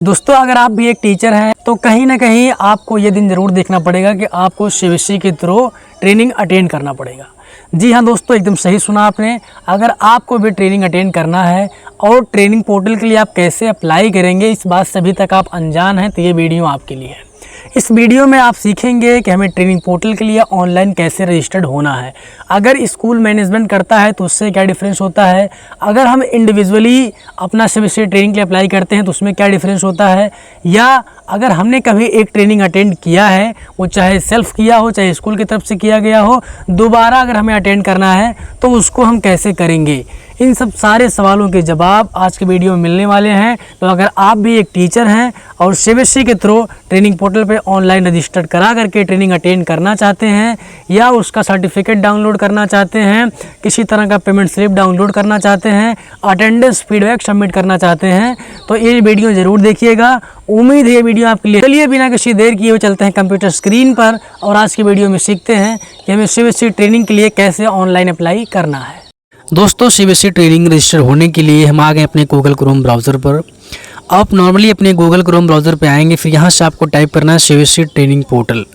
दोस्तों, अगर आप भी एक टीचर हैं तो कहीं ना कहीं आपको ये दिन ज़रूर देखना पड़ेगा कि आपको सीबीएसई के थ्रू ट्रेनिंग अटेंड करना पड़ेगा। जी हाँ दोस्तों, एकदम सही सुना आपने। अगर आपको भी ट्रेनिंग अटेंड करना है और ट्रेनिंग पोर्टल के लिए आप कैसे अप्लाई करेंगे, इस बात से अभी तक आप अनजान हैं, तो ये वीडियो आपके लिए है। इस वीडियो में आप सीखेंगे कि हमें ट्रेनिंग पोर्टल के लिए ऑनलाइन कैसे रजिस्टर्ड होना है। अगर स्कूल मैनेजमेंट करता है तो उससे क्या डिफरेंस होता है, अगर हम इंडिविजुअली अपना सीबीएसई ट्रेनिंग के लिए अप्लाई करते हैं तो उसमें क्या डिफरेंस होता है, या अगर हमने कभी एक ट्रेनिंग अटेंड किया है, वो चाहे सेल्फ किया हो चाहे स्कूल की तरफ से किया गया हो, दोबारा अगर हमें अटेंड करना है तो उसको हम कैसे करेंगे। इन सब सारे सवालों के जवाब आज के वीडियो में मिलने वाले हैं। तो अगर आप भी एक टीचर हैं और सीबीएसई के थ्रू ट्रेनिंग पोर्टल पे ऑनलाइन रजिस्टर्ड करा करके ट्रेनिंग अटेंड करना चाहते हैं, या उसका सर्टिफिकेट डाउनलोड करना चाहते हैं, किसी तरह का पेमेंट स्लिप डाउनलोड करना चाहते हैं, अटेंडेंस फीडबैक सबमिट करना चाहते हैं, तो ये वीडियो ज़रूर देखिएगा। उम्मीद है ये वीडियो आपके लिए। चलिए बिना किसी देर किए हुए चलते हैं कंप्यूटर स्क्रीन पर और आज की वीडियो में सीखते हैं कि हमें सीबीएसई ट्रेनिंग के लिए कैसे ऑनलाइन अप्लाई करना है। दोस्तों, सीबीएसई ट्रेनिंग रजिस्टर होने के लिए हम आ गए अपने गूगल क्रोम ब्राउज़र पर। आप नॉर्मली अपने गूगल क्रोम ब्राउज़र पे आएंगे, फिर यहाँ से आपको टाइप करना है सीबीएसई ट्रेनिंग पोर्टल।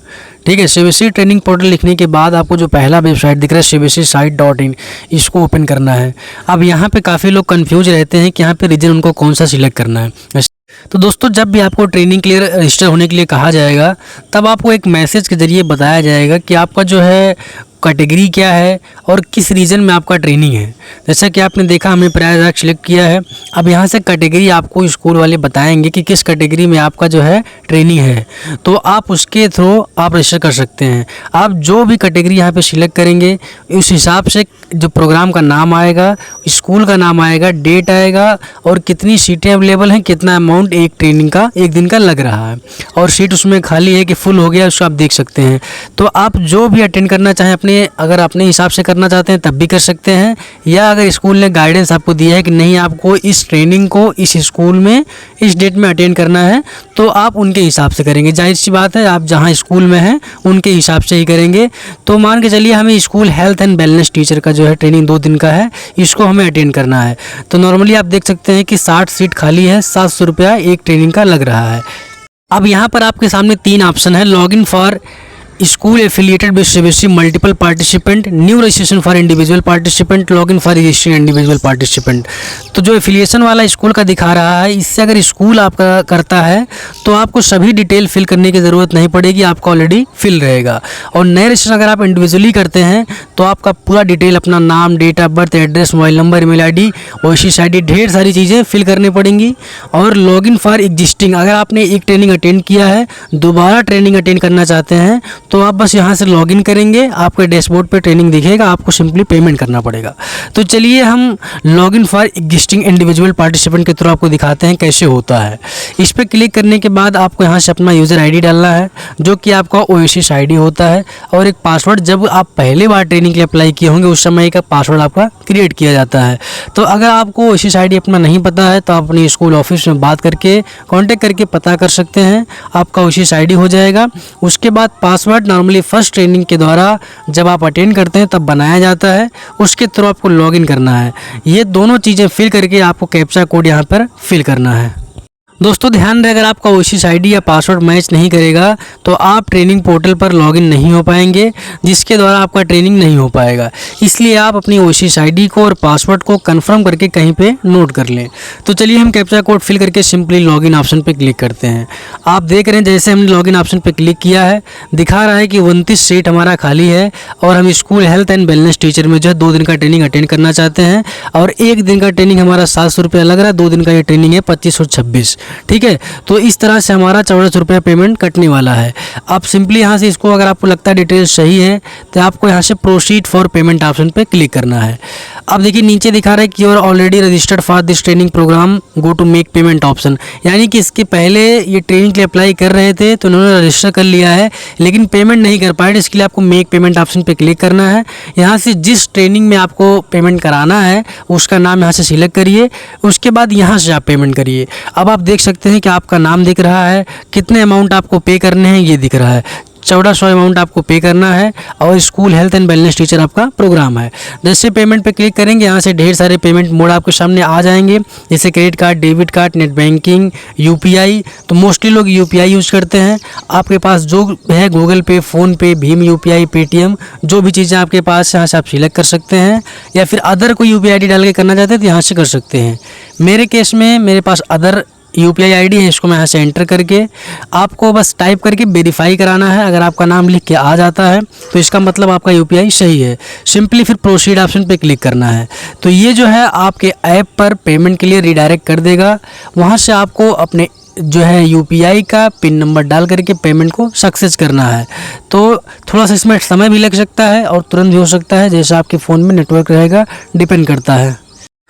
ठीक है, सीबीएसई ट्रेनिंग पोर्टल लिखने के बाद आपको जो पहला वेबसाइट दिख रहा है cbsesite.in, इसको ओपन करना है। अब यहाँ पे काफ़ी लोग कंफ्यूज रहते हैं कि यहाँ पे रीजन उनको कौन सा सिलेक्ट करना है। तो दोस्तों, जब भी आपको ट्रेनिंग के लिए रजिस्टर होने के लिए कहा जाएगा, तब आपको एक मैसेज के ज़रिए बताया जाएगा कि आपका जो है कैटेगरी क्या है और किस रीजन में आपका ट्रेनिंग है। जैसा कि आपने देखा, हमने प्रयागराज सिलेक्ट किया है। अब यहाँ से कैटेगरी आपको स्कूल वाले बताएंगे कि किस कैटेगरी में आपका जो है ट्रेनिंग है, तो आप उसके थ्रू आप रजिस्टर कर सकते हैं। आप जो भी कैटेगरी यहाँ पे सिलेक्ट करेंगे, उस हिसाब से जो प्रोग्राम का नाम आएगा, स्कूल का नाम आएगा, डेट आएगा और कितनी सीटें अवेलेबल हैं, कितना अमाउंट एक ट्रेनिंग का एक दिन का लग रहा है, और सीट उसमें खाली है कि फुल हो गया, उसको आप देख सकते हैं। तो आप जो भी अटेंड करना चाहें, अगर अपने हिसाब से करना चाहते हैं तब भी कर सकते हैं, या अगर स्कूल ने गाइडेंस आपको दिया है कि नहीं आपको इस ट्रेनिंग को इस स्कूल में इस डेट में अटेंड करना है, तो आप उनके हिसाब से करेंगे। जाहिर सी बात है, आप जहां स्कूल में हैं उनके हिसाब से ही करेंगे। तो मान के चलिए हमें school health and wellness teacher का जो है ट्रेनिंग 2 दिन का है, इसको हमें अटेंड करना है। तो नॉर्मली आप देख सकते हैं कि 60 सीट खाली है, 700 रुपया एक ट्रेनिंग का लग रहा है। अब यहाँ पर आपके सामने 3 ऑप्शन है: log in for school affiliated with CBSE multiple participant, new registration for individual participant, login for registering individual participant. तो जो एफिलिएशन वाला स्कूल का दिखा रहा है, इससे अगर स्कूल आपका करता है तो आपको सभी डिटेल फिल करने की ज़रूरत नहीं पड़ेगी, आपका ऑलरेडी फिल रहेगा। और नए रजिस्ट्रेशन अगर आप इंडिविजुअली करते हैं तो आपका पूरा डिटेल, अपना नाम, date of birth, address, mobile number, email ID, OSS ID, ढेर सारी चीज़ें फिल करनी पड़ेंगी। और लॉगिन फॉर एग्जिस्टिंग, अगर आपने एक ट्रेनिंग अटेंड किया है, दोबारा ट्रेनिंग अटेंड करना चाहते हैं, तो आप बस यहाँ से लॉगिन करेंगे, आपके डैशबोर्ड पे ट्रेनिंग दिखेगा, आपको सिंपली पेमेंट करना पड़ेगा। तो चलिए हम login for existing individual participant के थ्रू आपको दिखाते हैं कैसे होता है। इस पर क्लिक करने के बाद आपको यहाँ से अपना यूज़र आईडी डालना है, जो कि आपका ओएसएस आईडी होता है, और एक पासवर्ड। जब आप पहली बार ट्रेनिंग के लिए अप्लाई किए होंगे उस समय का पासवर्ड आपका क्रिएट किया जाता है। तो अगर आपको ओएसएस आईडी अपना नहीं पता है तो आप अपनी स्कूल ऑफिस में बात करके कॉन्टेक्ट करके पता कर सकते हैं, आपका ओएसएस आईडी हो जाएगा। उसके बाद पासवर्ड नॉर्मली फर्स्ट ट्रेनिंग के द्वारा जब आप अटेंड करते हैं तब बनाया जाता है, उसके थ्रू आपको लॉगिन करना है। ये दोनों चीज़ें फिल करके आपको कैप्चा कोड यहाँ पर फिल करना है। दोस्तों, ध्यान रहे, अगर आपका ओएसएस आईडी या पासवर्ड मैच नहीं करेगा तो आप ट्रेनिंग पोर्टल पर लॉगिन नहीं हो पाएंगे, जिसके द्वारा आपका ट्रेनिंग नहीं हो पाएगा। इसलिए आप अपनी ओएसएस आईडी को और पासवर्ड को कंफर्म करके कहीं पे नोट कर लें। तो चलिए हम कैप्चा कोड फिल करके सिंपली लॉगिन ऑप्शन पे क्लिक करते हैं। आप देख रहे हैं जैसे हमने लॉगिन ऑप्शन पे क्लिक किया है, दिखा रहा है कि 29 सीट हमारा खाली है, और हम school health and wellness teacher में जो है 2 दिन का ट्रेनिंग अटेंड करना चाहते हैं, और 1 दिन का ट्रेनिंग हमारा 700 रुपया लग रहा है, 2 दिन का ये ट्रेनिंग है 2526। ठीक है, तो इस तरह से हमारा 1400 रुपया पेमेंट कटने वाला है। आप सिंपली यहाँ से इसको, अगर आपको लगता है डिटेल सही है, तो आपको यहाँ से प्रोसीड फॉर पेमेंट ऑप्शन पे क्लिक करना है। अब देखिए नीचे दिखा रहा है कि you are already registered for this training program, go to make payment option. यानी कि इसके पहले ये ट्रेनिंग के लिए अप्लाई कर रहे थे तो उन्होंने रजिस्टर कर लिया है, लेकिन पेमेंट नहीं कर पाए, इसके लिए आपको मेक पेमेंट ऑप्शन पे क्लिक करना है। यहाँ से जिस ट्रेनिंग में आपको पेमेंट कराना है उसका नाम यहाँ से सिलेक्ट करिए, उसके बाद यहाँ से आप पेमेंट करिए। अब आप देख सकते हैं कि आपका नाम दिख रहा है, कितने अमाउंट आपको पे करने हैं ये दिख रहा है। 1400 अमाउंट आपको पे करना है और school health and wellness teacher आपका प्रोग्राम है। जैसे पेमेंट पे क्लिक करेंगे यहाँ से ढेर सारे पेमेंट मोड आपके सामने आ जाएंगे, जैसे credit card, debit card, net banking, UPI. तो मोस्टली लोग यूपीआई यूज़ करते हैं। आपके पास जो है गूगल पे, फ़ोनपे, भीम यूपीआई, पेटीएम, जो भी चीज़ें आपके पास यहाँ से आप सिलेक्ट कर सकते हैं, या फिर अदर कोई यूपीआई आईडी डाल के करना चाहते हैं तो यहाँ से कर सकते हैं। मेरे केस में मेरे पास अदर यूपीआई आईडी है, इसको मैं यहाँ से एंटर करके आपको बस टाइप करके वेरीफाई कराना है। अगर आपका नाम लिख के आ जाता है तो इसका मतलब आपका यूपीआई सही है। सिंपली फिर प्रोसीड ऑप्शन पे क्लिक करना है। तो ये जो है आपके ऐप पर पेमेंट के लिए रिडायरेक्ट कर देगा। वहाँ से आपको अपने जो है यूपीआई का पिन नंबर डाल करके पेमेंट को सक्सेस करना है। तो थोड़ा सा इसमें समय भी लग सकता है और तुरंत भी हो सकता है, जैसे आपके फ़ोन में नेटवर्क रहेगा, डिपेंड करता है।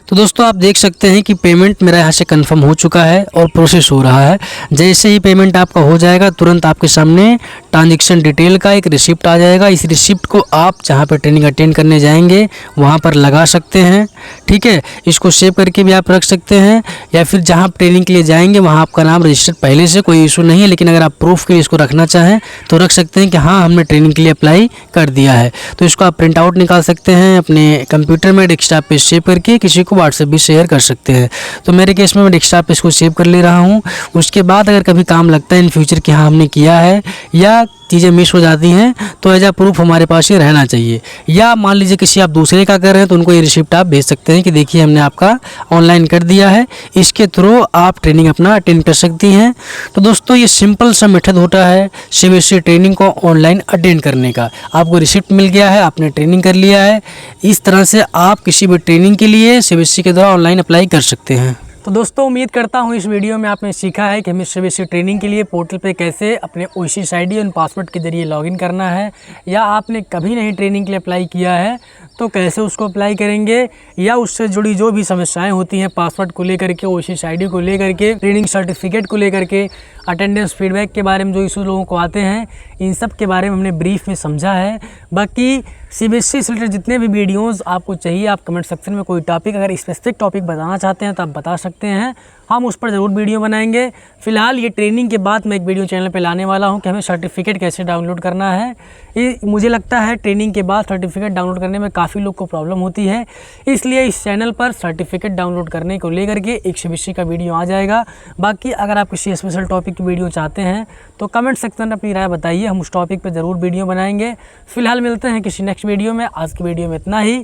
तो दोस्तों आप देख सकते हैं कि पेमेंट मेरा यहाँ से कंफर्म हो चुका है और प्रोसेस हो रहा है। जैसे ही पेमेंट आपका हो जाएगा तुरंत आपके सामने ट्रांजैक्शन डिटेल का एक रिसिप्ट आ जाएगा। इस रिसिप्ट को आप जहाँ पर ट्रेनिंग अटेंड करने जाएंगे वहाँ पर लगा सकते हैं, ठीक है। इसको सेव करके भी आप रख सकते हैं, या फिर जहाँ ट्रेनिंग के लिए जाएंगे वहाँ आपका नाम रजिस्टर पहले से, कोई इशू नहीं है। लेकिन अगर आप प्रूफ के लिए इसको रखना चाहें तो रख सकते हैं कि हाँ हमने ट्रेनिंग के लिए अप्लाई कर दिया है। तो इसको आप प्रिंट आउट निकाल सकते हैं अपने कंप्यूटर में डेस्कटॉप पे सेव करके, किसी को व्हाट्सएप भी शेयर कर सकते हैं। तो मेरे केस में मैं डेस्कटॉप पे इसको सेव कर ले रहा हूँ। उसके बाद अगर कभी काम लगता है इन फ्यूचर कि हाँ हमने किया है या चीज़ें मिस हो जाती हैं तो एज आ प्रूफ हमारे पास ये रहना चाहिए। या मान लीजिए किसी आप दूसरे का कर रहे हैं तो उनको ये रिसिप्ट आप भेज सकते हैं कि देखिए हमने आपका ऑनलाइन कर दिया है। इसके थ्रू आप ट्रेनिंग अपना अटेंड कर सकती हैं। तो दोस्तों ये सिंपल सा मेथड होता है सीबीएसई ट्रेनिंग को ऑनलाइन अटेंड करने का। आपको रिसिप्ट मिल गया है, आपने ट्रेनिंग कर लिया है। इस तरह से आप किसी भी ट्रेनिंग के लिए सीबीएसई के द्वारा ऑनलाइन अप्लाई कर सकते हैं। तो दोस्तों उम्मीद करता हूँ इस वीडियो में आपने सीखा है कि हमें सीबीएसई ट्रेनिंग के लिए पोर्टल पे कैसे अपने ओएसिस आईडी और पासवर्ड के जरिए लॉगिन करना है, या आपने कभी नहीं ट्रेनिंग के लिए अप्लाई किया है तो कैसे उसको अप्लाई करेंगे, या उससे जुड़ी जो भी समस्याएं होती हैं पासवर्ड को लेकर के, ओएसिस आईडी को लेकर के, ट्रेनिंग सर्टिफिकेट को लेकर के, अटेंडेंस फीडबैक के बारे में जो इशू लोगों को आते हैं, इन सब के बारे में हमने ब्रीफ में समझा है। बाकी सीबीएसई से रिलेटेड जितने भी वीडियोस आपको चाहिए, आप कमेंट सेक्शन में कोई टॉपिक अगर स्पेसिफिक टॉपिक बताना चाहते हैं तो आप बता सकते हैं, हम उस पर ज़रूर वीडियो बनाएंगे। फिलहाल ये ट्रेनिंग के बाद मैं एक वीडियो चैनल पे लाने वाला हूं कि हमें सर्टिफिकेट कैसे डाउनलोड करना है। ये मुझे लगता है ट्रेनिंग के बाद सर्टिफिकेट डाउनलोड करने में काफ़ी लोग को प्रॉब्लम होती है, इसलिए इस चैनल पर सर्टिफिकेट डाउनलोड करने को लेकर के एक सीबीएसई का वीडियो आ जाएगा। बाकी अगर आप किसी स्पेशल टॉपिक की वीडियो चाहते हैं तो कमेंट सेक्शन में अपनी राय बताइए, हम उस टॉपिक पर ज़रूर वीडियो बनाएंगे। फिलहाल मिलते हैं किसी नेक्स्ट वीडियो में। आज की वीडियो में इतना ही।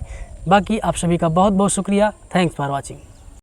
बाकी आप सभी का बहुत बहुत शुक्रिया। Thanks for watching.